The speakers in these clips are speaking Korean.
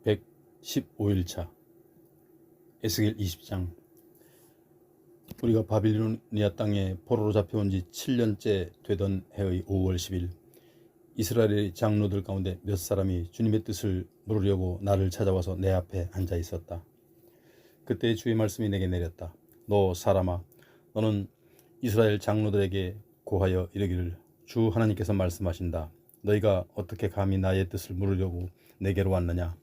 115일차 에스겔 20장. 우리가 바빌로니아 땅에 포로로 잡혀온 지 7년째 되던 해의 5월 10일 이스라엘의 장로들 가운데 몇 사람이 주님의 뜻을 물으려고 나를 찾아와서 내 앞에 앉아 있었다. 그때 주의 말씀이 내게 내렸다. 너 사람아, 너는 이스라엘 장로들에게 고하여 이르기를, 주 하나님께서 말씀하신다. 너희가 어떻게 감히 나의 뜻을 물으려고 내게로 왔느냐.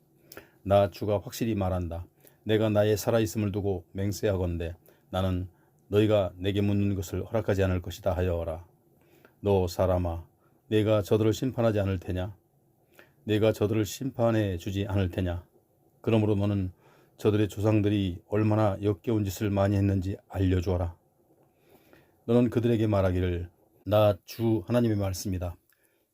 나 주가 확실히 말한다. 내가 나의 살아있음을 두고 맹세하건대 나는 너희가 내게 묻는 것을 허락하지 않을 것이다 하여라. 너 사람아, 내가 저들을 심판하지 않을 테냐? 내가 저들을 심판해 주지 않을 테냐? 그러므로 너는 저들의 조상들이 얼마나 역겨운 짓을 많이 했는지 알려주어라. 너는 그들에게 말하기를, 나 주 하나님의 말씀이다.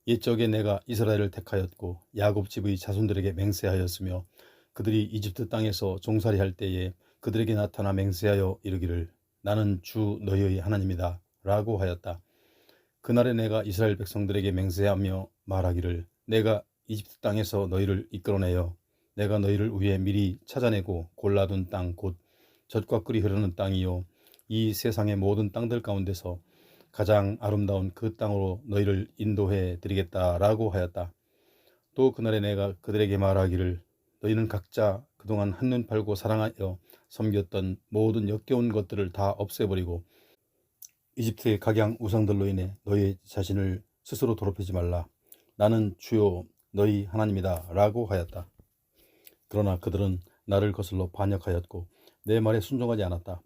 옛적에 내가 이스라엘을 택하였고 야곱 집의 자손들에게 맹세하였으며 그들이 이집트 땅에서 종살이할 때에 그들에게 나타나 맹세하여 이르기를, 나는 주 너희의 하나님이다 라고 하였다. 그날에 내가 이스라엘 백성들에게 맹세하며 말하기를, 내가 이집트 땅에서 너희를 이끌어내어 내가 너희를 위해 미리 찾아내고 골라둔 땅 곧 젖과 꿀이 흐르는 땅이요 이 세상의 모든 땅들 가운데서 가장 아름다운 그 땅으로 너희를 인도해 드리겠다라고 하였다. 또 그날에 내가 그들에게 말하기를, 너희는 각자 그동안 한눈 팔고 사랑하여 섬겼던 모든 역겨운 것들을 다 없애버리고 이집트의 각양 우상들로 인해 너희 자신을 스스로 더럽히지 말라. 나는 주요 너희 하나님이다 라고 하였다. 그러나 그들은 나를 거슬러 반역하였고 내 말에 순종하지 않았다.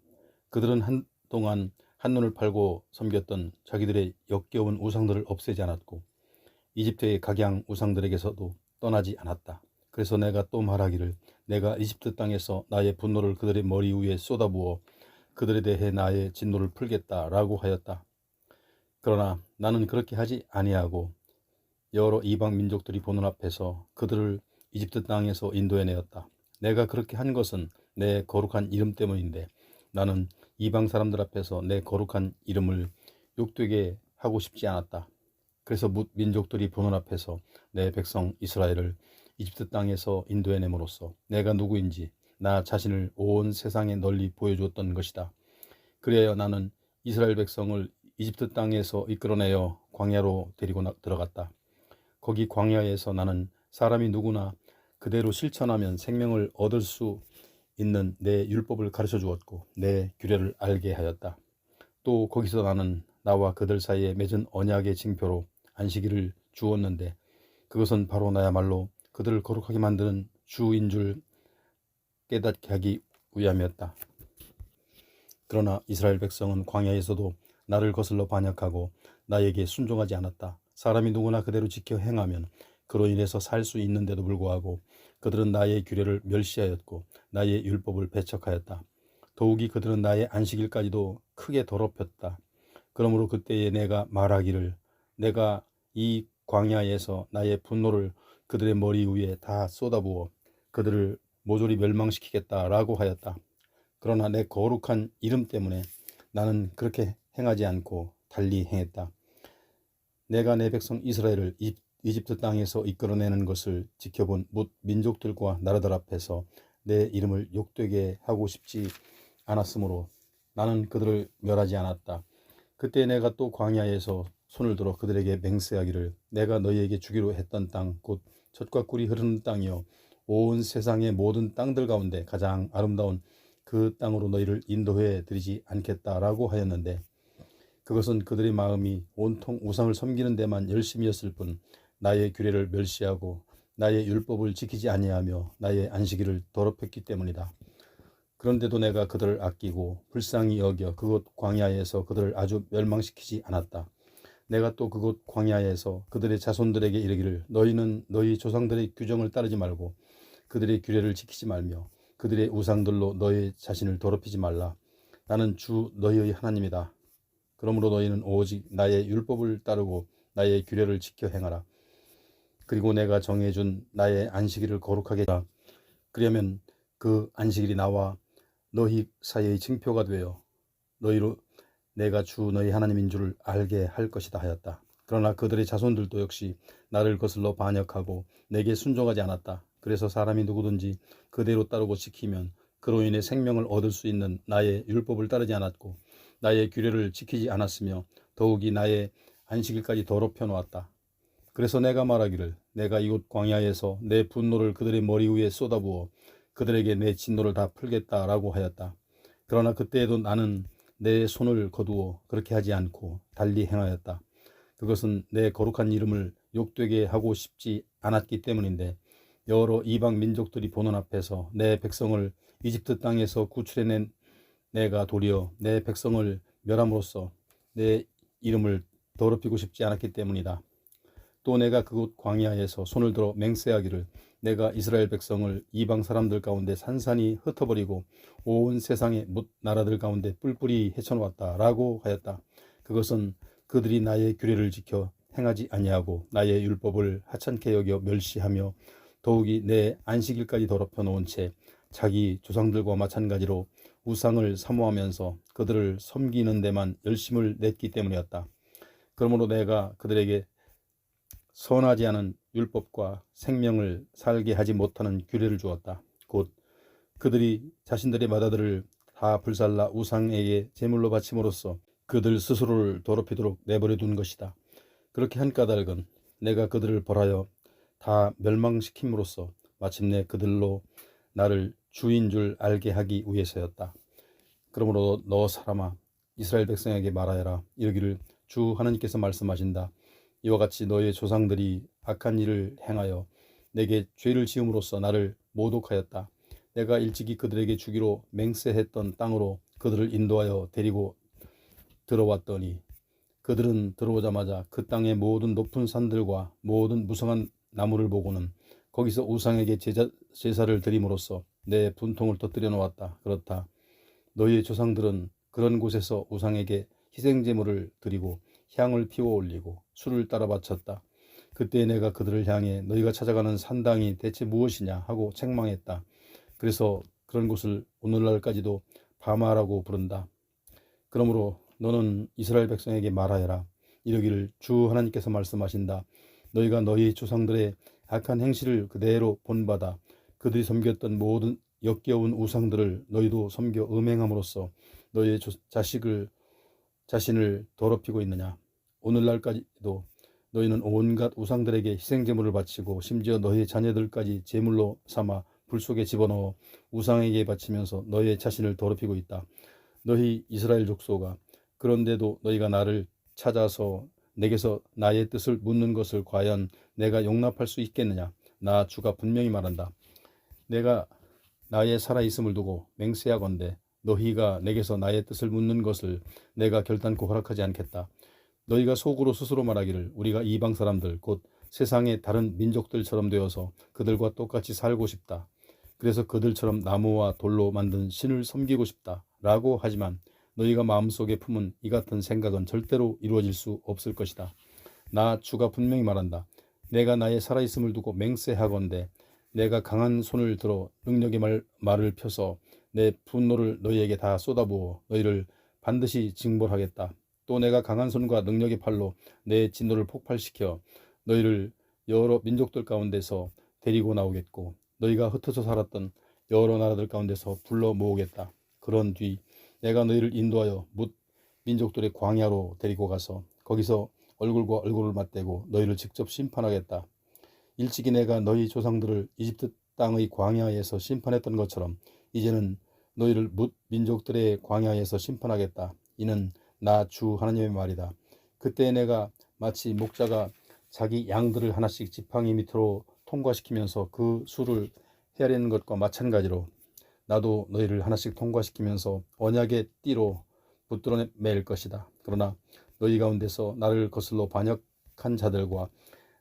그들은 한동안 한눈을 팔고 섬겼던 자기들의 역겨운 우상들을 없애지 않았고 이집트의 각양 우상들에게서도 떠나지 않았다. 그래서 내가 또 말하기를, 내가 이집트 땅에서 나의 분노를 그들의 머리 위에 쏟아부어 그들에 대해 나의 진노를 풀겠다라고 하였다. 그러나 나는 그렇게 하지 아니하고 여러 이방 민족들이 보는 앞에서 그들을 이집트 땅에서 인도해내었다. 내가 그렇게 한 것은 내 거룩한 이름 때문인데 나는 이방 사람들 앞에서 내 거룩한 이름을 욕되게 하고 싶지 않았다. 그래서 뭇 민족들이 보는 앞에서 내 백성 이스라엘을 이집트 땅에서 인도해냄으로써 내가 누구인지 나 자신을 온 세상에 널리 보여주었던 것이다. 그래야 나는 이스라엘 백성을 이집트 땅에서 이끌어내어 광야로 데리고 들어갔다. 거기 광야에서 나는 사람이 누구나 그대로 실천하면 생명을 얻을 수 있는 내 율법을 가르쳐 주었고 내 규례를 알게 하였다. 또 거기서 나는 나와 그들 사이에 맺은 언약의 징표로 안식일을 주었는데 그것은 바로 나야말로 그들을 거룩하게 만드는 주인 줄 깨닫게 하기 위함이었다. 그러나 이스라엘 백성은 광야에서도 나를 거슬러 반역하고 나에게 순종하지 않았다. 사람이 누구나 그대로 지켜 행하면 그로 인해서 살 수 있는데도 불구하고 그들은 나의 규례를 멸시하였고 나의 율법을 배척하였다. 더욱이 그들은 나의 안식일까지도 크게 더럽혔다. 그러므로 그때에 내가 말하기를, 내가 이 광야에서 나의 분노를 그들의 머리 위에 다 쏟아부어 그들을 모조리 멸망시키겠다라고 하였다. 그러나 내 거룩한 이름 때문에 나는 그렇게 행하지 않고 달리 행했다. 내가 내 백성 이스라엘을 이집트 땅에서 이끌어내는 것을 지켜본 뭇 민족들과 나라들 앞에서 내 이름을 욕되게 하고 싶지 않았으므로 나는 그들을 멸하지 않았다. 그때 내가 또 광야에서 손을 들어 그들에게 맹세하기를, 내가 너희에게 주기로 했던 땅 곧 젖과 꿀이 흐르는 땅이요 온 세상의 모든 땅들 가운데 가장 아름다운 그 땅으로 너희를 인도해 드리지 않겠다라고 하였는데 그것은 그들의 마음이 온통 우상을 섬기는 데만 열심이었을 뿐 나의 규례를 멸시하고 나의 율법을 지키지 아니하며 나의 안식일을 더럽혔기 때문이다. 그런데도 내가 그들을 아끼고 불쌍히 여겨 그곳 광야에서 그들을 아주 멸망시키지 않았다. 내가 또 그곳 광야에서 그들의 자손들에게 이르기를, 너희는 너희 조상들의 규정을 따르지 말고 그들의 규례를 지키지 말며 그들의 우상들로 너희 자신을 더럽히지 말라. 나는 주 너희의 하나님이다. 그러므로 너희는 오직 나의 율법을 따르고 나의 규례를 지켜 행하라. 그리고 내가 정해준 나의 안식일을 거룩하게 하라. 그러면 그 안식일이 나와 너희 사이의 징표가 되어 너희로 내가 주 너희 하나님인 줄을 알게 할 것이다 하였다. 그러나 그들의 자손들도 역시 나를 거슬러 반역하고 내게 순종하지 않았다. 그래서 사람이 누구든지 그대로 따르고 지키면 그로 인해 생명을 얻을 수 있는 나의 율법을 따르지 않았고 나의 규례를 지키지 않았으며 더욱이 나의 안식일까지 더럽혀 놓았다. 그래서 내가 말하기를 내가 이곳 광야에서 내 분노를 그들의 머리 위에 쏟아부어 그들에게 내 진노를 다 풀겠다라고 하였다. 그러나 그때에도 나는 내 손을 거두어 그렇게 하지 않고 달리 행하였다. 그것은 내 거룩한 이름을 욕되게 하고 싶지 않았기 때문인데 여러 이방 민족들이 보는 앞에서 내 백성을 이집트 땅에서 구출해낸 내가 도리어 내 백성을 멸함으로써 내 이름을 더럽히고 싶지 않았기 때문이다. 또 내가 그곳 광야에서 손을 들어 맹세하기를 내가 이스라엘 백성을 이방 사람들 가운데 산산이 흩어버리고 온 세상의 뭇 나라들 가운데 뿔뿔이 헤쳐놓았다 라고 하였다. 그것은 그들이 나의 규례를 지켜 행하지 아니하고 나의 율법을 하찮게 여겨 멸시하며 더욱이 내 안식일까지 더럽혀 놓은 채 자기 조상들과 마찬가지로 우상을 사모하면서 그들을 섬기는 데만 열심을 냈기 때문이었다. 그러므로 내가 그들에게 선하지 않은 율법과 생명을 살게 하지 못하는 규례를 주었다. 곧 그들이 자신들의 맏아들을 다 불살라 우상에게 제물로 바침으로써 그들 스스로를 더럽히도록 내버려 둔 것이다. 그렇게 한 까닭은 내가 그들을 벌하여 다 멸망시킴으로써 마침내 그들로 나를 주인 줄 알게 하기 위해서였다. 그러므로 너 사람아 이스라엘 백성에게 말하여라. 이르기를 주 하나님께서 말씀하신다. 이와 같이 너의 조상들이 악한 일을 행하여 내게 죄를 지음으로써 나를 모독하였다. 내가 일찍이 그들에게 주기로 맹세했던 땅으로 그들을 인도하여 데리고 들어왔더니 그들은 들어오자마자 그 땅의 모든 높은 산들과 모든 무성한 나무를 보고는 거기서 우상에게 제사를 드림으로써 내 분통을 터뜨려 놓았다. 그렇다. 너희의 조상들은 그런 곳에서 우상에게 희생제물을 드리고 향을 피워 올리고 술을 따라 바쳤다. 그때 내가 그들을 향해 너희가 찾아가는 산당이 대체 무엇이냐 하고 책망했다. 그래서 그런 곳을 오늘날까지도 바마라고 부른다. 그러므로 너는 이스라엘 백성에게 말하여라. 이르기를 주 하나님께서 말씀하신다. 너희가 너희 조상들의 악한 행실을 그대로 본받아 그들이 섬겼던 모든 역겨운 우상들을 너희도 섬겨 음행함으로써 너희의 자신을 더럽히고 있느냐. 오늘날까지도 너희는 온갖 우상들에게 희생제물을 바치고 심지어 너희의 자녀들까지 제물로 삼아 불 속에 집어넣어 우상에게 바치면서 너희의 자신을 더럽히고 있다. 너희 이스라엘 족속아, 그런데도 너희가 나를 찾아서 내게서 나의 뜻을 묻는 것을 과연 내가 용납할 수 있겠느냐. 나 주가 분명히 말한다. 내가 나의 살아있음을 두고 맹세하건대 너희가 내게서 나의 뜻을 묻는 것을 내가 결단코 허락하지 않겠다. 너희가 속으로 스스로 말하기를 우리가 이방 사람들 곧 세상의 다른 민족들처럼 되어서 그들과 똑같이 살고 싶다. 그래서 그들처럼 나무와 돌로 만든 신을 섬기고 싶다 라고 하지만 너희가 마음속에 품은 이 같은 생각은 절대로 이루어질 수 없을 것이다. 나 주가 분명히 말한다. 내가 나의 살아있음을 두고 맹세하건대 내가 강한 손을 들어 능력의 말을 펴서 내 분노를 너희에게 다 쏟아부어 너희를 반드시 징벌하겠다. 또 내가 강한 손과 능력의 팔로 내 진노를 폭발시켜 너희를 여러 민족들 가운데서 데리고 나오겠고 너희가 흩어져 살았던 여러 나라들 가운데서 불러 모으겠다. 그런 뒤 내가 너희를 인도하여 뭇 민족들의 광야로 데리고 가서 거기서 얼굴과 얼굴을 맞대고 너희를 직접 심판하겠다. 일찍이 내가 너희 조상들을 이집트 땅의 광야에서 심판했던 것처럼 이제는 너희를 뭇 민족들의 광야에서 심판하겠다. 이는 나 주 하나님의 말이다. 그때 내가 마치 목자가 자기 양들을 하나씩 지팡이 밑으로 통과시키면서 그 수를 헤아리는 것과 마찬가지로 나도 너희를 하나씩 통과시키면서 언약의 띠로 붙들어 매일 것이다. 그러나 너희 가운데서 나를 거슬러 반역한 자들과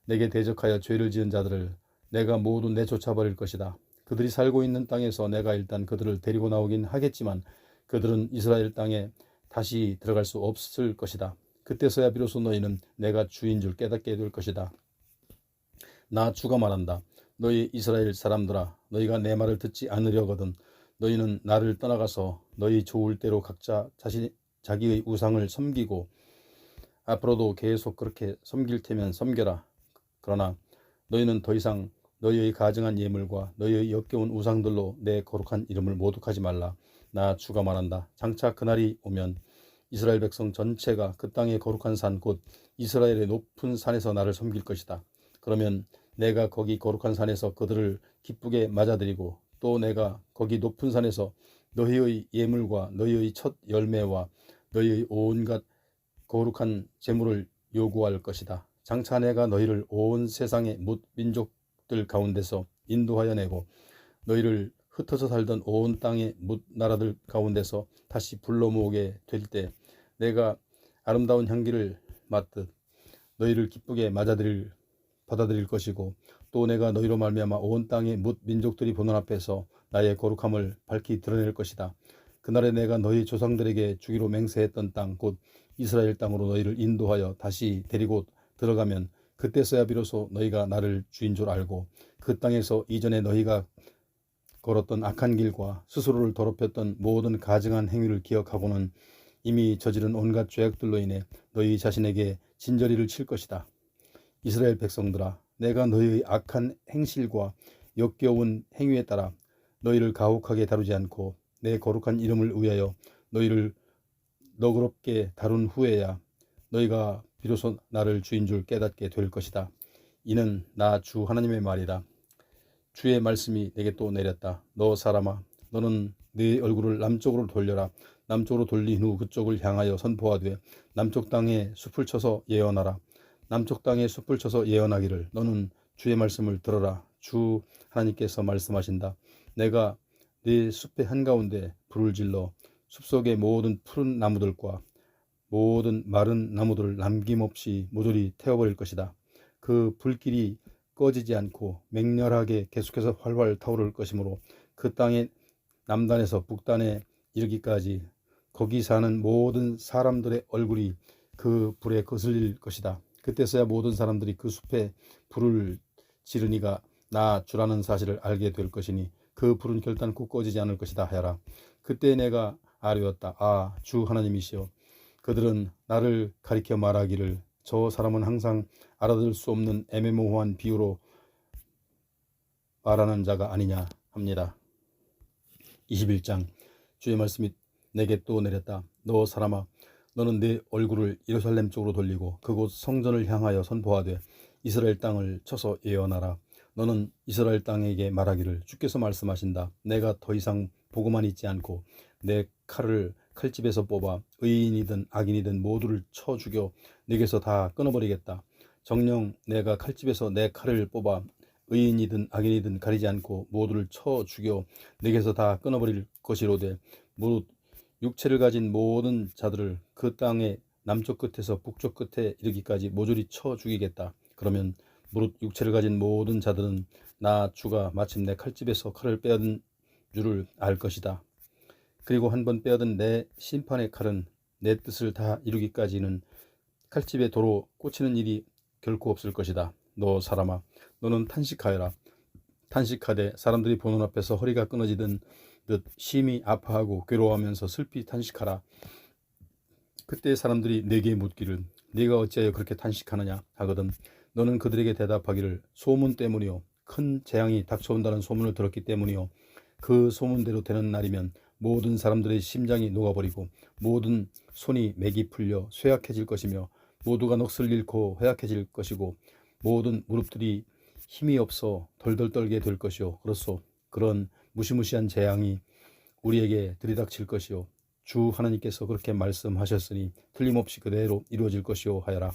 내게 대적하여 죄를 지은 자들을 내가 모두 내쫓아버릴 것이다. 그들이 살고 있는 땅에서 내가 일단 그들을 데리고 나오긴 하겠지만 그들은 이스라엘 땅에 다시 들어갈 수 없을 것이다. 그때서야 비로소 너희는 내가 주인 줄 깨닫게 될 것이다. 나 주가 말한다. 너희 이스라엘 사람들아, 너희가 내 말을 듣지 않으려거든 너희는 나를 떠나가서 너희 좋을 대로 각자 자기의 우상을 섬기고 앞으로도 계속 그렇게 섬길 테면 섬겨라. 그러나 너희는 더 이상 너희의 가증한 예물과 너희의 역겨운 우상들로 내 거룩한 이름을 모독하지 말라. 나 주가 말한다. 장차 그날이 오면 이스라엘 백성 전체가 그 땅의 거룩한 산 곧 이스라엘의 높은 산에서 나를 섬길 것이다. 그러면 내가 거기 거룩한 산에서 그들을 기쁘게 맞아들이고 또 내가 거기 높은 산에서 너희의 예물과 너희의 첫 열매와 너희의 온갖 거룩한 재물을 요구할 것이다. 장차 내가 너희를 온 세상의 뭇 민족들 가운데서 인도하여 내고 너희를 흩어져 살던 온 땅의 뭇 나라들 가운데서 다시 불러 모으게 될 때 내가 아름다운 향기를 맡듯 너희를 기쁘게 받아들일 것이고 또 내가 너희로 말미암아 온 땅의 뭇 민족들이 보는 앞에서 나의 거룩함을 밝히 드러낼 것이다. 그날에 내가 너희 조상들에게 주기로 맹세했던 땅 곧 이스라엘 땅으로 너희를 인도하여 다시 데리고 들어가면 그때서야 비로소 너희가 나를 주인 줄 알고 그 땅에서 이전에 너희가 걸었던 악한 길과 스스로를 더럽혔던 모든 가증한 행위를 기억하고는 이미 저지른 온갖 죄악들로 인해 너희 자신에게 진저리를 칠 것이다. 이스라엘 백성들아, 내가 너희의 악한 행실과 역겨운 행위에 따라 너희를 가혹하게 다루지 않고 내 거룩한 이름을 위하여 너희를 너그럽게 다룬 후에야 너희가 비로소 나를 주인 줄 깨닫게 될 것이다. 이는 나 주 하나님의 말이다. 주의 말씀이 내게 또 내렸다. 너 사람아, 너는 네 얼굴을 남쪽으로 돌려라. 남쪽으로 돌린 후 그쪽을 향하여 선포하되 남쪽 땅에 숲을 쳐서 예언하라. 남쪽 땅에 숲을 쳐서 예언하기를 너는 주의 말씀을 들어라. 주 하나님께서 말씀하신다. 내가 네 숲의 한가운데 불을 질러 숲속의 모든 푸른 나무들과 모든 마른 나무들을 남김없이 모조리 태워버릴 것이다. 그 불길이 꺼지지 않고 맹렬하게 계속해서 활활 타오를 것이므로 그 땅의 남단에서 북단에 이르기까지 거기 사는 모든 사람들의 얼굴이 그 불에 거슬릴 것이다. 그때서야 모든 사람들이 그 숲에 불을 지르니가 나 주라는 사실을 알게 될 것이니 그 불은 결단코 꺼지지 않을 것이다 하여라. 그때 내가 아뢰었다. 아, 주 하나님이시여, 그들은 나를 가리켜 말하기를 저 사람은 항상 알아들 수 없는 애매모호한 비유로 말하는 자가 아니냐 합니다. 21장 주의 말씀이 내게 또 내렸다. 너 사람아, 너는 네 얼굴을 예루살렘 쪽으로 돌리고 그곳 성전을 향하여 선포하되 이스라엘 땅을 쳐서 예언하라. 너는 이스라엘 땅에게 말하기를 주께서 말씀하신다. 내가 더 이상 보고만 있지 않고 내 칼을 칼집에서 뽑아 의인이든 악인이든 모두를 쳐 죽여 네게서 다 끊어버리겠다. 정녕 내가 칼집에서 내 칼을 뽑아 의인이든 악인이든 가리지 않고 모두를 쳐 죽여 네게서 다 끊어버릴 것이로되 무릇 육체를 가진 모든 자들을 그 땅의 남쪽 끝에서 북쪽 끝에 이르기까지 모조리 쳐 죽이겠다. 그러면 무릇 육체를 가진 모든 자들은 나 주가 마침내 칼집에서 칼을 빼앗은 줄을 알 것이다. 그리고 한번 빼앗은 내 심판의 칼은 내 뜻을 다 이루기까지는 칼집에 도로 꽂히는 일이 결코 없을 것이다. 너 사람아, 너는 탄식하여라. 탄식하되 사람들이 보는 앞에서 허리가 끊어지던 듯 심히 아파하고 괴로워하면서 슬피 탄식하라. 그때 사람들이 내게 묻기를 네가 어찌하여 그렇게 탄식하느냐 하거든 너는 그들에게 대답하기를 소문 때문이요 큰 재앙이 닥쳐온다는 소문을 들었기 때문이요 그 소문대로 되는 날이면 모든 사람들의 심장이 녹아버리고 모든 손이 맥이 풀려 쇠약해질 것이며 모두가 넋을 잃고 허약해질 것이고 모든 무릎들이 힘이 없어 덜덜 떨게 될 것이요 그렇소. 그런 무시무시한 재앙이 우리에게 들이닥칠 것이요 주 하나님께서 그렇게 말씀하셨으니 틀림없이 그대로 이루어질 것이요 하여라.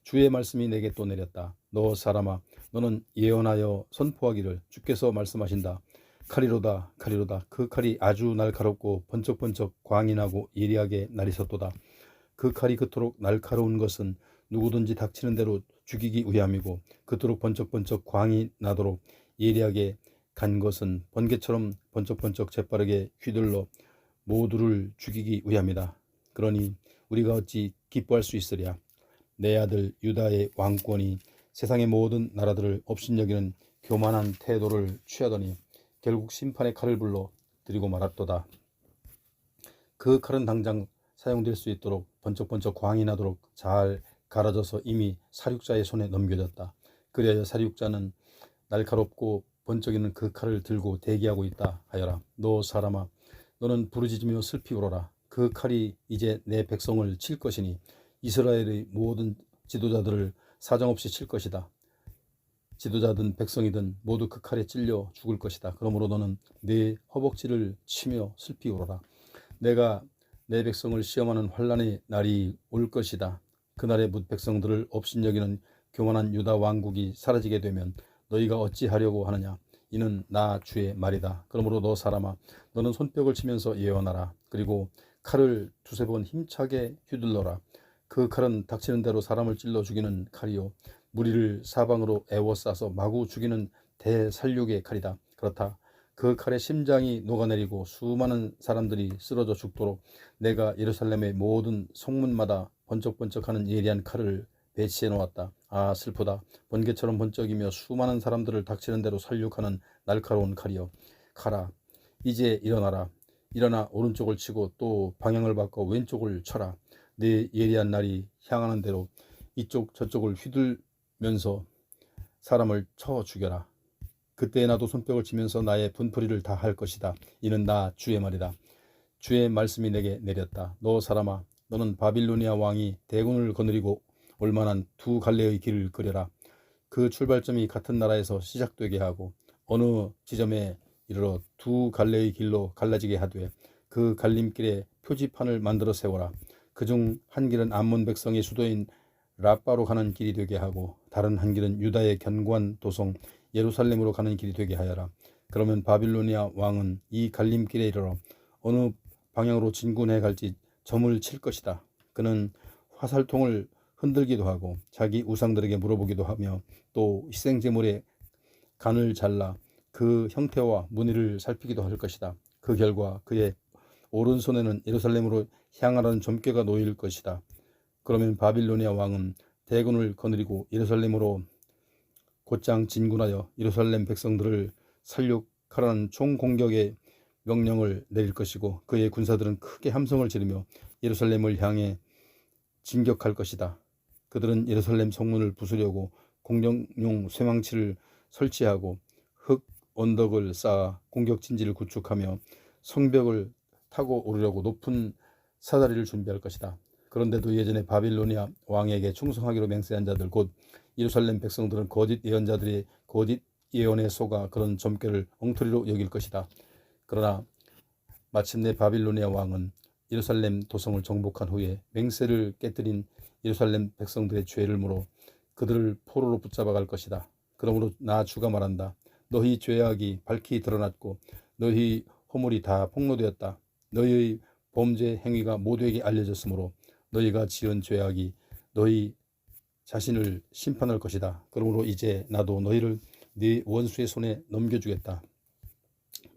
주의 말씀이 내게 또 내렸다. 너 사람아, 너는 예언하여 선포하기를 주께서 말씀하신다. 칼이로다, 칼이로다. 그 칼이 아주 날카롭고 번쩍번쩍 광이 나고 예리하게 날이섰도다. 그 칼이 그토록 날카로운 것은 누구든지 닥치는 대로 죽이기 위함이고 그토록 번쩍번쩍 광이 나도록 예리하게 간 것은 번개처럼 번쩍번쩍 재빠르게 휘둘러 모두를 죽이기 위함이다. 그러니 우리가 어찌 기뻐할 수 있으랴. 내 아들 유다의 왕권이 세상의 모든 나라들을 업신여기는 교만한 태도를 취하더니 결국 심판의 칼을 불러 들이고 말았도다. 그 칼은 당장 사용될 수 있도록 번쩍번쩍 광이 나도록 잘 갈아져서 이미 사륙자의 손에 넘겨졌다. 그리하여 사륙자는 날카롭고 번쩍이는 그 칼을 들고 대기하고 있다 하여라. 너 사람아, 너는 부르짖으며 슬피 울어라. 그 칼이 이제 내 백성을 칠 것이니 이스라엘의 모든 지도자들을 사정없이 칠 것이다. 지도자든 백성이든 모두 그 칼에 찔려 죽을 것이다. 그러므로 너는 네 허벅지를 치며 슬피 울어라. 내가 내 백성을 시험하는 환난의 날이 올 것이다. 그날에 뭇 백성들을 업신여기는 교만한 유다 왕국이 사라지게 되면 너희가 어찌하려고 하느냐. 이는 나 주의 말이다. 그러므로 너 사람아, 너는 손뼉을 치면서 예언하라. 그리고 칼을 두세 번 힘차게 휘둘러라. 그 칼은 닥치는 대로 사람을 찔러 죽이는 칼이요, 무리를 사방으로 에워싸서 마구 죽이는 대살육의 칼이다. 그렇다. 그 칼의 심장이 녹아내리고 수많은 사람들이 쓰러져 죽도록 내가 예루살렘의 모든 성문마다 번쩍번쩍하는 예리한 칼을 배치해 놓았다. 아, 슬프다. 번개처럼 번쩍이며 수많은 사람들을 닥치는 대로 살육하는 날카로운 칼이여, 칼아, 이제 일어나라. 일어나 오른쪽을 치고 또 방향을 바꿔 왼쪽을 쳐라. 네 예리한 날이 향하는 대로 이쪽 저쪽을 휘둘면서 사람을 쳐 죽여라. 그때 나도 손뼉을 치면서 나의 분풀이를 다 할 것이다. 이는 나 주의 말이다. 주의 말씀이 내게 내렸다. 너 사람아, 너는 바빌로니아 왕이 대군을 거느리고 올 만한 두 갈래의 길을 그려라. 그 출발점이 같은 나라에서 시작되게 하고 어느 지점에 이르러 두 갈래의 길로 갈라지게 하되 그 갈림길에 표지판을 만들어 세워라. 그중 한 길은 암몬 백성의 수도인 라빠로 가는 길이 되게 하고 다른 한 길은 유다의 견고한 도성 예루살렘으로 가는 길이 되게 하여라. 그러면 바빌로니아 왕은 이 갈림길에 이르러 어느 방향으로 진군해 갈지 점을 칠 것이다. 그는 화살통을 흔들기도 하고 자기 우상들에게 물어보기도 하며 또 희생제물의 간을 잘라 그 형태와 무늬를 살피기도 할 것이다. 그 결과 그의 오른손에는 예루살렘으로 향하라는 점괘가 놓일 것이다. 그러면 바빌로니아 왕은 대군을 거느리고 예루살렘으로 곧장 진군하여 예루살렘 백성들을 살육하라는 총공격의 명령을 내릴 것이고 그의 군사들은 크게 함성을 지르며 예루살렘을 향해 진격할 것이다. 그들은 예루살렘 성문을 부수려고 공격용 쇠망치를 설치하고 흙 언덕을 쌓아 공격 진지를 구축하며 성벽을 타고 오르려고 높은 사다리를 준비할 것이다. 그런데도 예전에 바빌로니아 왕에게 충성하기로 맹세한 자들 곧 예루살렘 백성들은 거짓 예언자들의 거짓 예언에 속아 그런 점괘를 엉터리로 여길 것이다. 그러나 마침내 바빌로니아 왕은 예루살렘 도성을 정복한 후에 맹세를 깨뜨린 예루살렘 백성들의 죄를 물어 그들을 포로로 붙잡아 갈 것이다. 그러므로 나 주가 말한다. 너희 죄악이 밝히 드러났고 너희 허물이 다 폭로되었다. 너희의 범죄 행위가 모두에게 알려졌으므로 너희가 지은 죄악이 너희 자신을 심판할 것이다. 그러므로 이제 나도 너희를 네 원수의 손에 넘겨주겠다.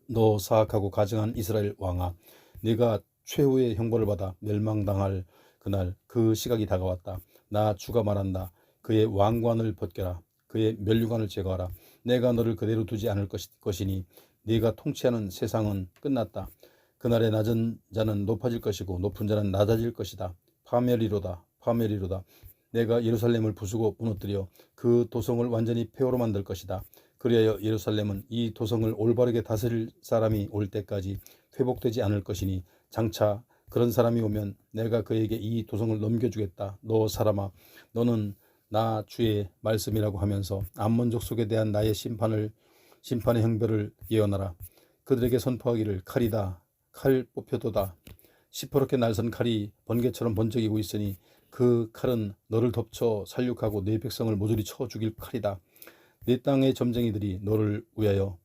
너 사악하고 가증한 이스라엘 왕아, 네가 최후의 형벌을 받아 멸망당할 그날 그 시각이 다가왔다. 나 주가 말한다. 그의 왕관을 벗겨라. 그의 면류관을 제거하라. 내가 너를 그대로 두지 않을 것이니 네가 통치하는 세상은 끝났다. 그날에 낮은 자는 높아질 것이고 높은 자는 낮아질 것이다. 파멸이로다. 파멸이로다. 내가 예루살렘을 부수고 무너뜨려 그 도성을 완전히 폐허로 만들 것이다. 그리하여 예루살렘은 이 도성을 올바르게 다스릴 사람이 올 때까지 회복되지 않을 것이니 장차 그런 사람이 오면 내가 그에게 이 도성을 넘겨주겠다. 너 사람아, 너는 나 주의 말씀이라고 하면서 암몬 족속에 대한 나의 심판의 형벌을 예언하라. 그들에게 선포하기를 칼이다. 칼 뽑혀도다. 시퍼렇게 날선 칼이 번개처럼 번쩍이고 있으니 그 칼은 너를 덮쳐 살육하고 네 백성을 모조리 쳐 죽일 칼이다. 네 땅의 점쟁이들이 너를 위하여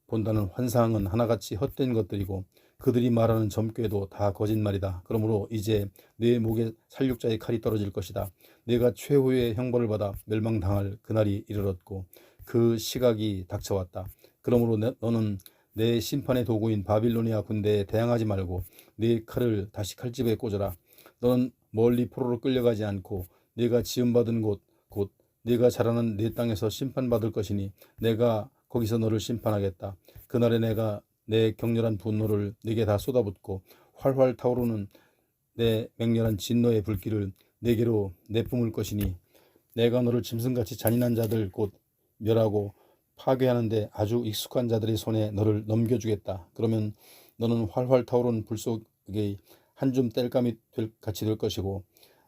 본다는 환상은 하나같이 헛된 것들이고 그들이 말하는 점괘도 다 거짓말이다. 그러므로 이제 네 목에 살육자의 칼이 떨어질 것이다. 네가 최후의 형벌을 받아 멸망당할 그날이 이르렀고 그 시각이 닥쳐왔다. 그러므로 너는 내 심판의 도구인 바빌로니아 군대에 대항하지 말고 네 칼을 다시 칼집에 꽂아라. 너는 멀리 포로로 끌려가지 않고 네가 지음받은 곳 곧 네가 자라는 네 땅에서 심판받을 것이니 내가 거기서 너를 심판하겠다. 그날에 내가 내 격렬한 분노를 네게 다 쏟아붓고 활활 타오르는 내 맹렬한 진노의 불길을 네게로 내뿜을 것이니 내가 너를 짐승같이 잔인한 자들 곧 멸하고 파괴하는데 아주 익숙한 자들의 손에 너를 넘겨주겠다. 그러면 너는 활활 타오르는 불 속의 한 줌 땔감이 같이 될 것이고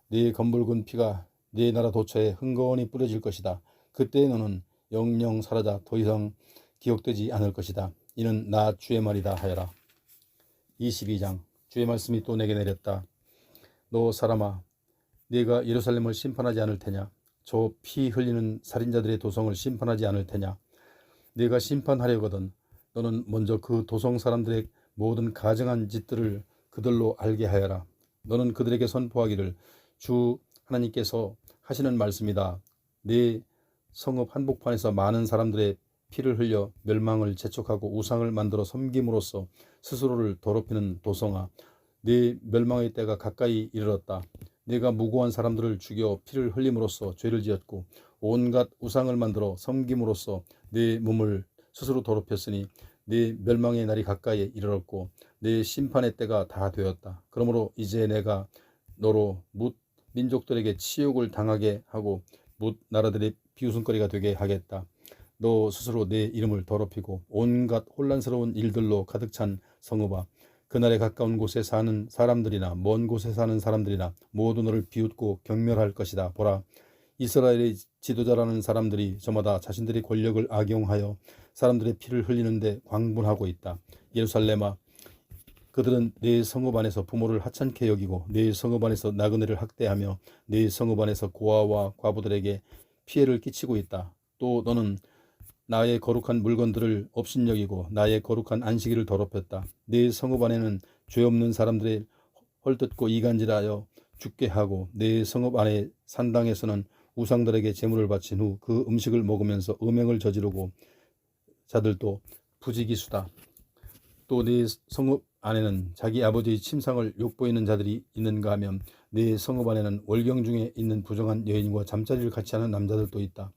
네 검붉은 피가 네 나라 도처에 흥건히 뿌려질 것이다. 그때 너는 영영 사라져 더 이상 기억되지 않을 것이다. 이는 나 주의 말이다 하여라. 22장. 주의 말씀이 또 내게 내렸다. 너 사람아, 네가 예루살렘을 심판하지 않을 테냐? 저 피 흘리는 살인자들의 도성을 심판하지 않을 테냐? 네가 심판하려거든 너는 먼저 그 도성 사람들의 모든 가증한 짓들을 그들로 알게 하여라. 너는 그들에게 선포하기를 주 하나님께서 하시는 말씀이다. 네 성읍 한복판에서 많은 사람들의 피를 흘려 멸망을 재촉하고 우상을 만들어 섬김으로써 스스로를 더럽히는 도성아, 네 멸망의 때가 가까이 이르렀다. 네가 무고한 사람들을 죽여 피를 흘림으로써 죄를 지었고 온갖 우상을 만들어 섬김으로써 네 몸을 스스로 더럽혔으니 네 멸망의 날이 가까이 이르렀고 네 심판의 때가 다 되었다. 그러므로 이제 내가 너로 뭇 민족들에게 치욕을 당하게 하고 뭇 나라들의 비웃음거리가 되게 하겠다. 너 스스로 내 이름을 더럽히고 온갖 혼란스러운 일들로 가득 찬 성읍아, 그날에 가까운 곳에 사는 사람들이나 먼 곳에 사는 사람들이나 모두 너를 비웃고 경멸할 것이다. 보라, 이스라엘의 지도자라는 사람들이 저마다 자신들의 권력을 악용하여 사람들의 피를 흘리는데 광분하고 있다. 예루살렘아, 그들은 내 성읍 안에서 부모를 하찮게 여기고 내 성읍 안에서 나그네를 학대하며 내 성읍 안에서 고아와 과부들에게 피해를 끼치고 있다. 또 너는 나의 거룩한 물건들을 업신여기고 나의 거룩한 안식일을 더럽혔다. 내 성읍 안에는 죄 없는 사람들의 헐뜯고 이간질하여 죽게 하고 내 성읍 안의 산당에서는 우상들에게 제물을 바친 후 그 음식을 먹으면서 음행을 저지르고 자들도 부지기수다. 또 내 성읍 안에는 자기 아버지의 침상을 욕보이는 자들이 있는가 하면 내 성읍 안에는 월경 중에 있는 부정한 여인과 잠자리를 같이 하는 남자들도 있다.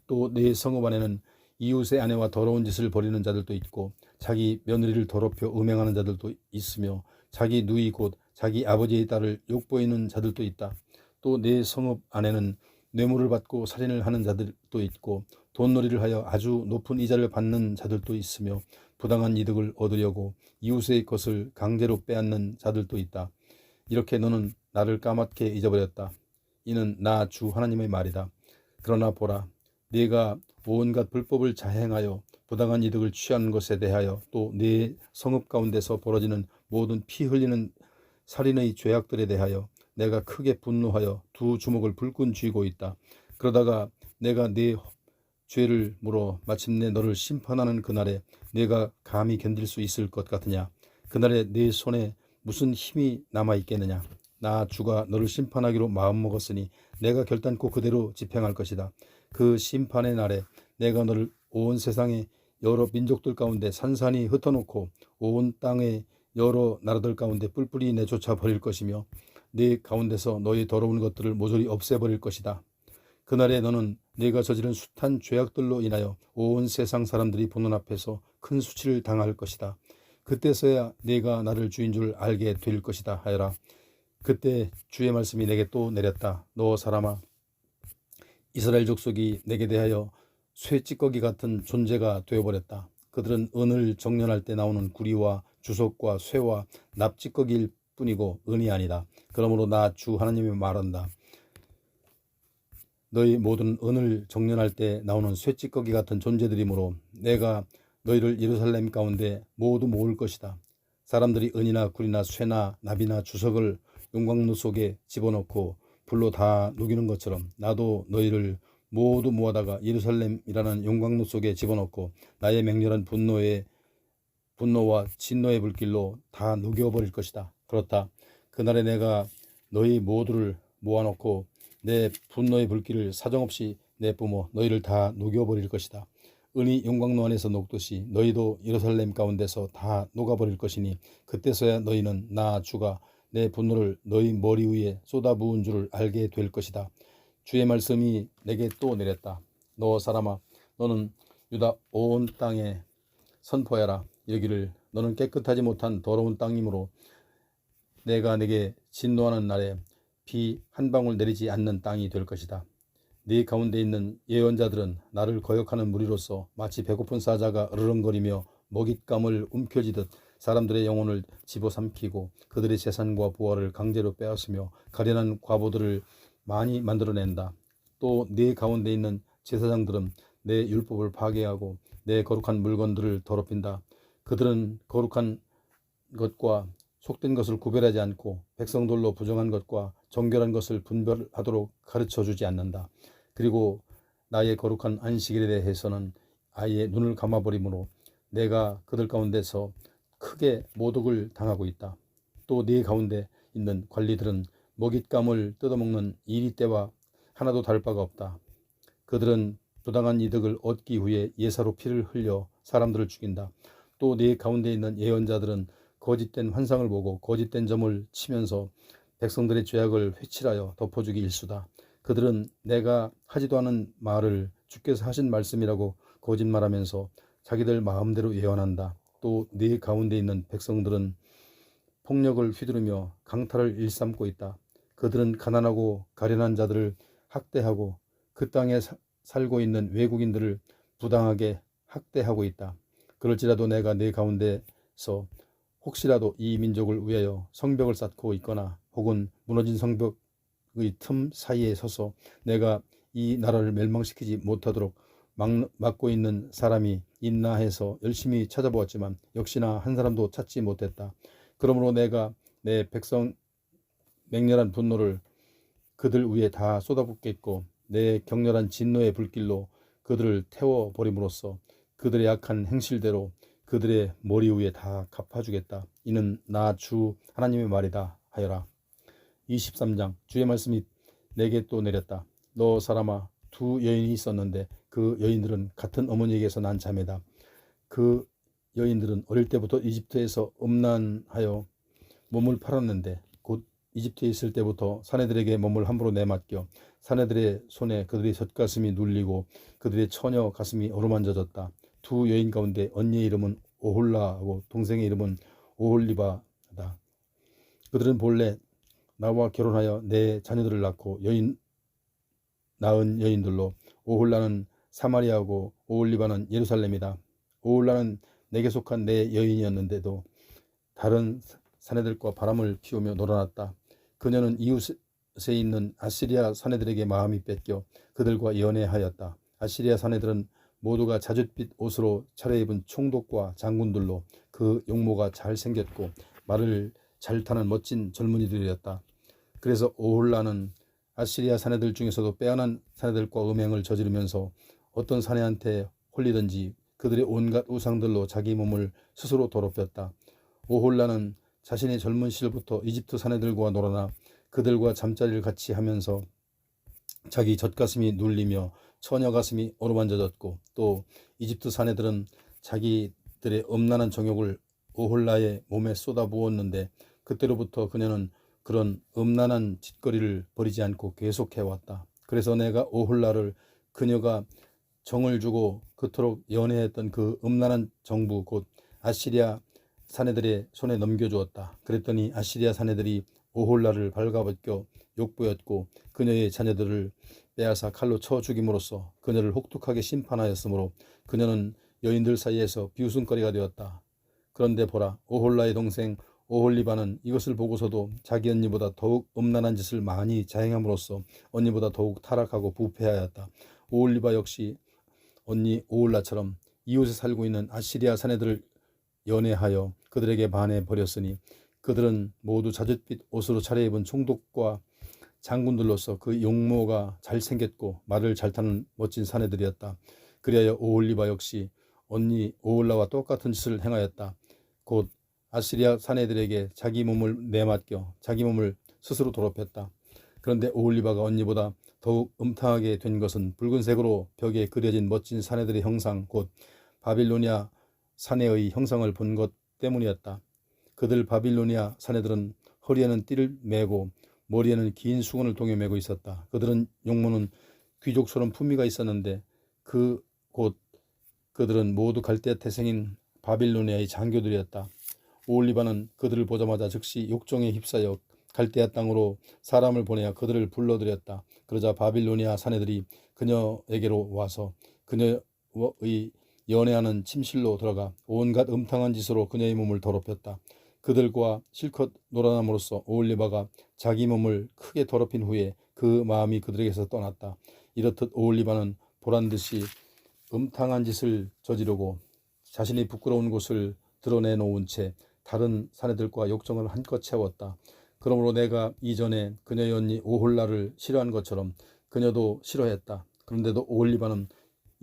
또 내 성읍 안에는 이웃의 아내와 더러운 짓을 벌이는 자들도 있고 자기 며느리를 더럽혀 음행하는 자들도 있으며 자기 누이 곧 자기 아버지의 딸을 욕보이는 자들도 있다. 또 내 성읍 안에는 뇌물을 받고 살인을 하는 자들도 있고 돈놀이를 하여 아주 높은 이자를 받는 자들도 있으며 부당한 이득을 얻으려고 이웃의 것을 강제로 빼앗는 자들도 있다. 이렇게 너는 나를 까맣게 잊어버렸다. 이는 나 주 하나님의 말이다. 그러나 보라, 네가 온갖 불법을 자행하여 부당한 이득을 취하는 것에 대하여 또 네 성읍 가운데서 벌어지는 모든 피 흘리는 살인의 죄악들에 대하여 내가 크게 분노하여 두 주먹을 불끈 쥐고 있다. 그러다가 내가 네 죄를 물어 마침내 너를 심판하는 그날에 네가 감히 견딜 수 있을 것 같으냐? 그날에 네 손에 무슨 힘이 남아있겠느냐? 나 주가 너를 심판하기로 마음먹었으니 내가 결단코 그대로 집행할 것이다. 그 심판의 날에 내가 너를 온 세상의 여러 민족들 가운데 산산이 흩어놓고 온 땅의 여러 나라들 가운데 뿔뿔이 내쫓아 버릴 것이며 네 가운데서 너의 더러운 것들을 모조리 없애버릴 것이다. 그날에 너는 네가 저지른 숱한 죄악들로 인하여 온 세상 사람들이 보는 앞에서 큰 수치를 당할 것이다. 그때서야 네가 나를 주인 줄 알게 될 것이다 하여라. 그때 주의 말씀이 내게 또 내렸다. 너 사람아, 이스라엘 족속이 내게 대하여 쇠찌꺼기 같은 존재가 되어버렸다. 그들은 은을 정련할 때 나오는 구리와 주석과 쇠와 납찌꺼기일 뿐이고 은이 아니다. 그러므로 나 주 하나님이 말한다. 너희 모든 은을 정련할 때 나오는 쇠찌꺼기 같은 존재들이므로 내가 너희를 예루살렘 가운데 모두 모을 것이다. 사람들이 은이나 구리나 쇠나 납이나 주석을 용광로 속에 집어넣고 불로 다 녹이는 것처럼 나도 너희를 모두 모아다가 예루살렘이라는 용광로 속에 집어넣고 나의 맹렬한 분노와 진노의 불길로 다 녹여버릴 것이다. 그렇다. 그날에 내가 너희 모두를 모아놓고 내 분노의 불길을 사정없이 내뿜어 너희를 다 녹여버릴 것이다. 은이 용광로 안에서 녹듯이 너희도 예루살렘 가운데서 다 녹아버릴 것이니 그때서야 너희는 나 주가 내 분노를 너희 머리 위에 쏟아부은 줄을 알게 될 것이다. 주의 말씀이 내게 또 내렸다. 너 사람아, 너는 유다 온 땅에 선포하라. 이르기를 너는 깨끗하지 못한 더러운 땅이므로 내가 내게 진노하는 날에 비 한 방울 내리지 않는 땅이 될 것이다. 네 가운데 있는 예언자들은 나를 거역하는 무리로서 마치 배고픈 사자가 으르렁거리며 먹잇감을 움켜쥐듯 사람들의 영혼을 집어삼키고 그들의 재산과 부활을 강제로 빼앗으며 가련한 과부들을 많이 만들어낸다. 또 네 가운데 있는 제사장들은 내 율법을 파괴하고 내 거룩한 물건들을 더럽힌다. 그들은 거룩한 것과 속된 것을 구별하지 않고 백성들로 부정한 것과 정결한 것을 분별하도록 가르쳐주지 않는다. 그리고 나의 거룩한 안식일에 대해서는 아예 눈을 감아버리므로 내가 그들 가운데서 크게 모독을 당하고 있다. 또 네 가운데 있는 관리들은 먹잇감을 뜯어먹는 이리 때와 하나도 다를 바가 없다. 그들은 부당한 이득을 얻기 위해 예사로 피를 흘려 사람들을 죽인다. 또 네 가운데 있는 예언자들은 거짓된 환상을 보고 거짓된 점을 치면서 백성들의 죄악을 회칠하여 덮어주기 일수다. 그들은 내가 하지도 않은 말을 주께서 하신 말씀이라고 거짓말하면서 자기들 마음대로 예언한다. 또 네 가운데 있는 백성들은 폭력을 휘두르며 강탈을 일삼고 있다. 그들은 가난하고 가련한 자들을 학대하고 그 땅에 살고 있는 외국인들을 부당하게 학대하고 있다. 그럴지라도 내가 네 가운데서 혹시라도 이 민족을 위하여 성벽을 쌓고 있거나 혹은 무너진 성벽의 틈 사이에 서서 내가 이 나라를 멸망시키지 못하도록 막고 있는 사람이 있나 해서 열심히 찾아보았지만 역시나 한 사람도 찾지 못했다. 그러므로 내가 내 백성 맹렬한 분노를 그들 위에 다 쏟아붓겠고 내 격렬한 진노의 불길로 그들을 태워버림으로써 그들의 악한 행실대로 그들의 머리 위에 다 갚아주겠다. 이는 나 주 하나님의 말이다 하여라. 23장 주의 말씀이 내게 또 내렸다. 너 사람아, 두 여인이 있었는데 그 여인들은 같은 어머니에게서 난 자매다. 그 여인들은 어릴 때부터 이집트에서 음란하여 몸을 팔았는데 곧 이집트에 있을 때부터 사내들에게 몸을 함부로 내맡겨 사내들의 손에 그들의 젖가슴이 눌리고 그들의 처녀 가슴이 어루만져졌다. 두 여인 가운데 언니의 이름은 오홀라하고 동생의 이름은 오홀리바다. 그들은 본래 나와 결혼하여 내 자녀들을 낳고 낳은 여인들로 오홀라는 사마리아고 오홀리바는 예루살렘이다. 오홀라는 내게 속한 내 여인이었는데도 다른 사내들과 바람을 피우며 놀아났다. 그녀는 이웃에 있는 아시리아 사내들에게 마음이 뺏겨 그들과 연애하였다. 아시리아 사내들은 모두가 자줏빛 옷으로 차려입은 총독과 장군들로 그 용모가 잘생겼고 말을 잘 타는 멋진 젊은이들이었다. 그래서 오홀라는 아시리아 사내들 중에서도 빼어난 사내들과 음행을 저지르면서 어떤 사내한테 홀리든지 그들의 온갖 우상들로 자기 몸을 스스로 더럽혔다. 오홀라는 자신의 젊은 시절부터 이집트 사내들과 놀아나 그들과 잠자리를 같이 하면서 자기 젖가슴이 눌리며 처녀 가슴이 어루만져졌고 또 이집트 사내들은 자기들의 음란한 정욕을 오홀라의 몸에 쏟아부었는데 그때로부터 그녀는 그런 음란한 짓거리를 버리지 않고 계속해왔다. 그래서 내가 오홀라를 그녀가 정을 주고 그토록 연애했던 그 음란한 정부 곧 아시리아 사내들의 손에 넘겨주었다. 그랬더니 아시리아 사내들이 오홀라를 발가벗겨 욕보였고 그녀의 자녀들을 빼앗아 칼로 쳐 죽임으로써 그녀를 혹독하게 심판하였으므로 그녀는 여인들 사이에서 비웃음거리가 되었다. 그런데 보라, 오홀라의 동생 오홀리바는 이것을 보고서도 자기 언니보다 더욱 음란한 짓을 많이 자행함으로써 언니보다 더욱 타락하고 부패하였다. 오홀리바 역시 언니 오홀라처럼 이웃에 살고 있는 아시리아 사내들을 연애하여 그들에게 반해 버렸으니 그들은 모두 자줏빛 옷으로 차려입은 총독과 장군들로서 그 용모가 잘생겼고 말을 잘 타는 멋진 사내들이었다. 그리하여 오홀리바 역시 언니 오홀라와 똑같은 짓을 행하였다. 곧 아시리아 사내들에게 자기 몸을 내맡겨 자기 몸을 스스로 더럽혔다. 그런데 오홀리바가 언니보다 더욱 음탕하게 된 것은 붉은색으로 벽에 그려진 멋진 사내들의 형상 곧 바빌로니아 사내의 형상을 본 것 때문이었다. 그들 바빌로니아 사내들은 허리에는 띠를 메고 머리에는 긴 수건을 동여 메고 있었다. 그들은 용모는 귀족스러운 품위가 있었는데 곧 그들은 모두 갈대아 태생인 바빌로니아의 장교들이었다. 오올리바는 그들을 보자마자 즉시 욕정에 휩싸여 갈대아 땅으로 사람을 보내어 그들을 불러들였다. 그러자 바빌로니아 사내들이 그녀에게로 와서 그녀의 연애하는 침실로 들어가 온갖 음탕한 짓으로 그녀의 몸을 더럽혔다. 그들과 실컷 놀아남으로써 오홀리바가 자기 몸을 크게 더럽힌 후에 그 마음이 그들에게서 떠났다. 이렇듯 오홀리바는 보란듯이 음탕한 짓을 저지르고 자신이 부끄러운 곳을 드러내놓은 채 다른 사내들과 욕정을 한껏 채웠다. 그러므로 내가 이전에 그녀의 언니 오홀라를 싫어한 것처럼 그녀도 싫어했다. 그런데도 오홀리바는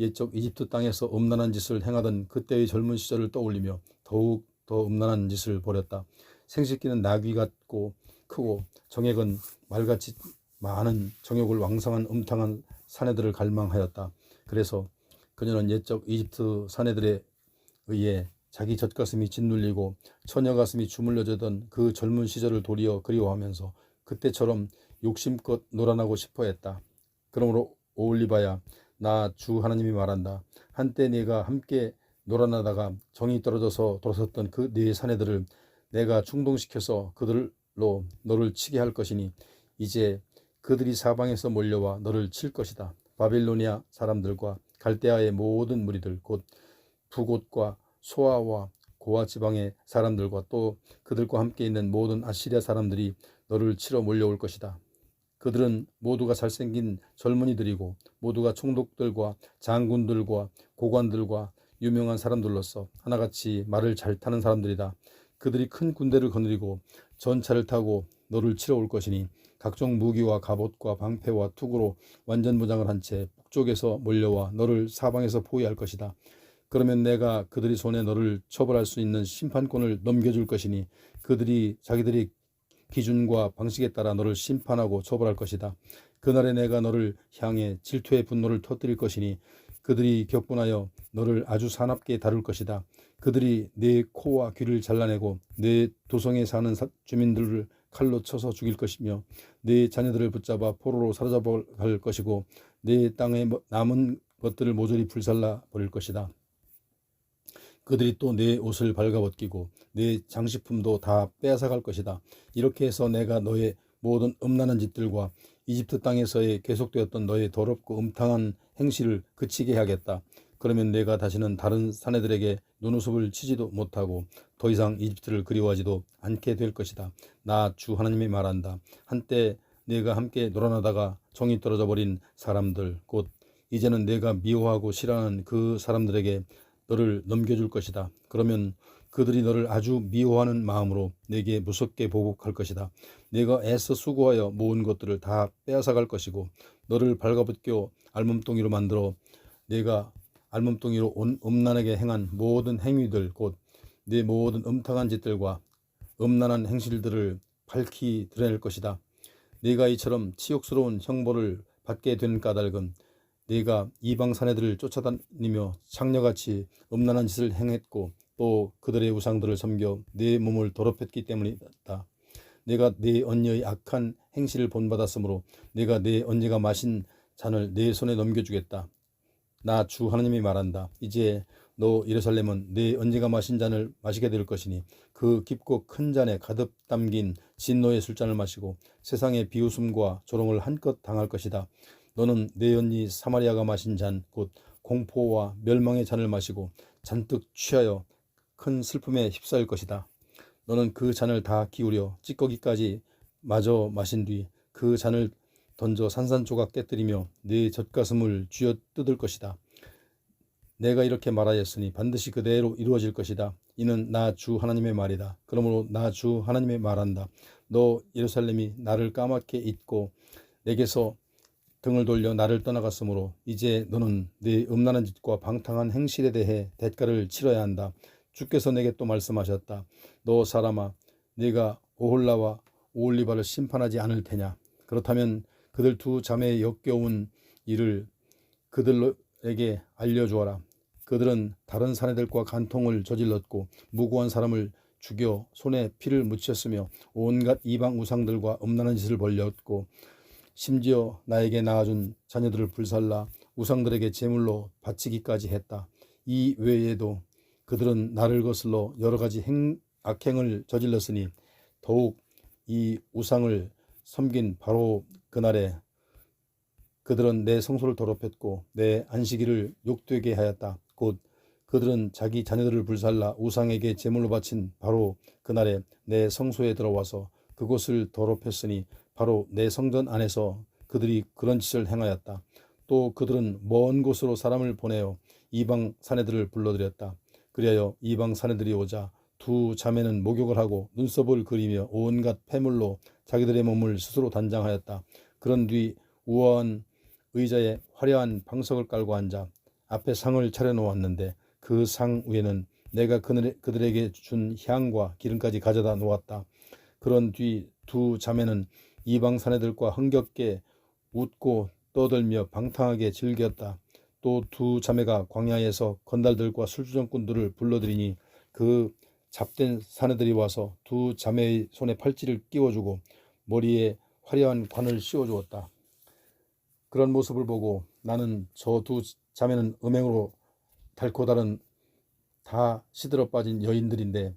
옛적 이집트 땅에서 음란한 짓을 행하던 그때의 젊은 시절을 떠올리며 더욱 더 음란한 짓을 벌였다. 생식기는 나귀 같고 크고 정액은 말같이 많은 정욕을 왕성한 음탕한 사내들을 갈망하였다. 그래서 그녀는 옛적 이집트 사내들에 의해 자기 젖가슴이 짓눌리고 처녀 가슴이 주물러지던 그 젊은 시절을 도리어 그리워하면서 그때처럼 욕심껏 놀아나고 싶어했다. 그러므로 오올리바야, 나 주 하나님이 말한다. 한때 네가 함께 놀아나다가 정이 떨어져서 돌아섰던 그 네 사내들을 내가 충동시켜서 그들로 너를 치게 할 것이니 이제 그들이 사방에서 몰려와 너를 칠 것이다. 바빌로니아 사람들과 갈대아의 모든 무리들 곧 북옷과 소아와 고아 지방의 사람들과 또 그들과 함께 있는 모든 아시리아 사람들이 너를 치러 몰려올 것이다. 그들은 모두가 잘생긴 젊은이들이고 모두가 총독들과 장군들과 고관들과 유명한 사람들로서 하나같이 말을 잘 타는 사람들이다. 그들이 큰 군대를 거느리고 전차를 타고 너를 치러 올 것이니 각종 무기와 갑옷과 방패와 투구로 완전 무장을 한 채 북쪽에서 몰려와 너를 사방에서 포위할 것이다. 그러면 내가 그들이 손에 너를 처벌할 수 있는 심판권을 넘겨줄 것이니 그들이 자기들의 기준과 방식에 따라 너를 심판하고 처벌할 것이다. 그날에 내가 너를 향해 질투의 분노를 터뜨릴 것이니 그들이 격분하여 너를 아주 사납게 다룰 것이다. 그들이 내 코와 귀를 잘라내고 내 도성에 사는 주민들을 칼로 쳐서 죽일 것이며 내 자녀들을 붙잡아 포로로 사로잡아갈 것이고 내 땅에 남은 것들을 모조리 불살라 버릴 것이다. 그들이 또 내 옷을 발가벗기고 내 장식품도 다 빼앗아갈 것이다. 이렇게 해서 내가 너의 모든 음란한 짓들과 이집트 땅에서의 계속되었던 너의 더럽고 음탕한 행실을 그치게 해야겠다. 그러면 내가 다시는 다른 사내들에게 눈웃음을 치지도 못하고 더 이상 이집트를 그리워하지도 않게 될 것이다. 나 주 하나님이 말한다. 한때 내가 함께 놀아나다가 정이 떨어져 버린 사람들 곧 이제는 내가 미워하고 싫어하는 그 사람들에게 너를 넘겨줄 것이다. 그러면 그들이 너를 아주 미워하는 마음으로 내게 무섭게 보복할 것이다. 내가 애써 수고하여 모은 것들을 다 빼앗아갈 것이고 너를 발가벗겨 알몸뚱이로 만들어 내가 알몸뚱이로 음란하게 행한 모든 행위들 곧 내 모든 음탕한 짓들과 음란한 행실들을 밝히 드러낼 것이다. 네가 이처럼 치욕스러운 형벌을 받게 된 까닭은 네가 이방 사내들을 쫓아다니며 창녀같이 음란한 짓을 행했고 또 그들의 우상들을 섬겨 네 몸을 더럽혔기 때문이다. 내가 네 언니의 악한 행실을 본받았으므로 내가 네 언니가 마신 잔을 네 손에 넘겨주겠다. 나 주 하나님이 말한다. 이제 너 예루살렘은 네 언니가 마신 잔을 마시게 될 것이니 그 깊고 큰 잔에 가득 담긴 진노의 술잔을 마시고 세상의 비웃음과 조롱을 한껏 당할 것이다. 너는 내 언니 사마리아가 마신 잔 곧 공포와 멸망의 잔을 마시고 잔뜩 취하여 큰 슬픔에 휩싸일 것이다. 너는 그 잔을 다 기울여 찌꺼기까지 마저 마신 뒤 그 잔을 던져 산산조각 깨뜨리며 네 젖가슴을 쥐어 뜯을 것이다. 내가 이렇게 말하였으니 반드시 그대로 이루어질 것이다. 이는 나 주 하나님의 말이다. 그러므로 나 주 하나님의 말한다. 너 예루살렘이 나를 까맣게 잊고 내게서 등을 돌려 나를 떠나갔으므로 이제 너는 네 음란한 짓과 방탕한 행실에 대해 대가를 치러야 한다. 주께서 내게 또 말씀하셨다. 너 사람아, 네가 오홀라와 오홀리바를 심판하지 않을 테냐. 그렇다면 그들 두 자매의 역겨운 일을 그들에게 알려주어라. 그들은 다른 사내들과 간통을 저질렀고 무고한 사람을 죽여 손에 피를 묻혔으며 온갖 이방 우상들과 음란한 짓을 벌였고 심지어 나에게 낳아준 자녀들을 불살라 우상들에게 제물로 바치기까지 했다. 이 외에도 그들은 나를 거슬러 여러 가지 악행을 저질렀으니 더욱 이 우상을 섬긴 바로 그날에 그들은 내 성소를 더럽혔고 내 안식일을 욕되게 하였다. 곧 그들은 자기 자녀들을 불살라 우상에게 제물로 바친 바로 그날에 내 성소에 들어와서 그곳을 더럽혔으니 바로 내 성전 안에서 그들이 그런 짓을 행하였다. 또 그들은 먼 곳으로 사람을 보내어 이방 사내들을 불러들였다. 그리하여 이방 사내들이 오자 두 자매는 목욕을 하고 눈썹을 그리며 온갖 폐물로 자기들의 몸을 스스로 단장하였다. 그런 뒤 우아한 의자에 화려한 방석을 깔고 앉아 앞에 상을 차려놓았는데 그 상 위에는 내가 그들에게 준 향과 기름까지 가져다 놓았다. 그런 뒤 두 자매는 이방 사내들과 흥겹게 웃고 떠들며 방탕하게 즐겼다. 또 두 자매가 광야에서 건달들과 술주정꾼들을 불러들이니 그 잡된 사내들이 와서 두 자매의 손에 팔찌를 끼워주고 머리에 화려한 관을 씌워주었다. 그런 모습을 보고 나는 저 두 자매는 음행으로 닳고 다른 다 시들어 빠진 여인들인데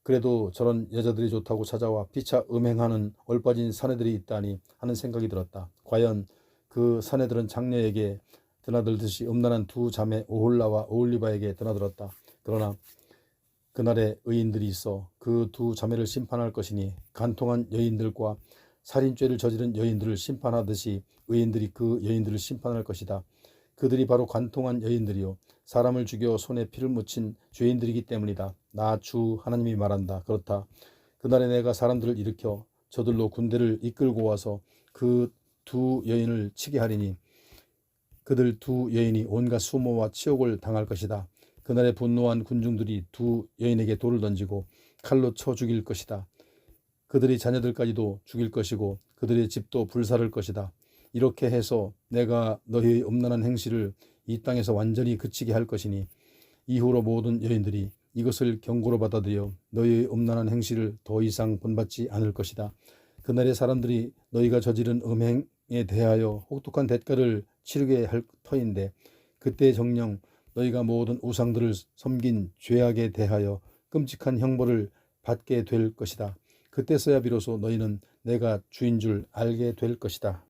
그래도 저런 여자들이 좋다고 찾아와 피차 음행하는 얼빠진 사내들이 있다니 하는 생각이 들었다. 과연 그 사내들은 장녀에게 드나들듯이 음란한 두 자매 오홀라와 오홀리바에게 드나들었다. 그러나 그날에 의인들이 있어 그 두 자매를 심판할 것이니 간통한 여인들과 살인죄를 저지른 여인들을 심판하듯이 의인들이 그 여인들을 심판할 것이다. 그들이 바로 간통한 여인들이요 사람을 죽여 손에 피를 묻힌 죄인들이기 때문이다. 나 주 하나님이 말한다. 그렇다. 그날에 내가 사람들을 일으켜 저들로 군대를 이끌고 와서 그 두 여인을 치게 하리니 그들 두 여인이 온갖 수모와 치욕을 당할 것이다. 그날에 분노한 군중들이 두 여인에게 돌을 던지고 칼로 쳐 죽일 것이다. 그들의 자녀들까지도 죽일 것이고 그들의 집도 불사를 것이다. 이렇게 해서 내가 너희의 음란한 행실을 이 땅에서 완전히 그치게 할 것이니 이후로 모든 여인들이 이것을 경고로 받아들여 너희의 음란한 행실을 더 이상 본받지 않을 것이다. 그날에 사람들이 너희가 저지른 음행에 대하여 혹독한 대가를 치르게 할 터인데 그때 정녕 너희가 모든 우상들을 섬긴 죄악에 대하여 끔찍한 형벌을 받게 될 것이다. 그때서야 비로소 너희는 내가 주인 줄 알게 될 것이다.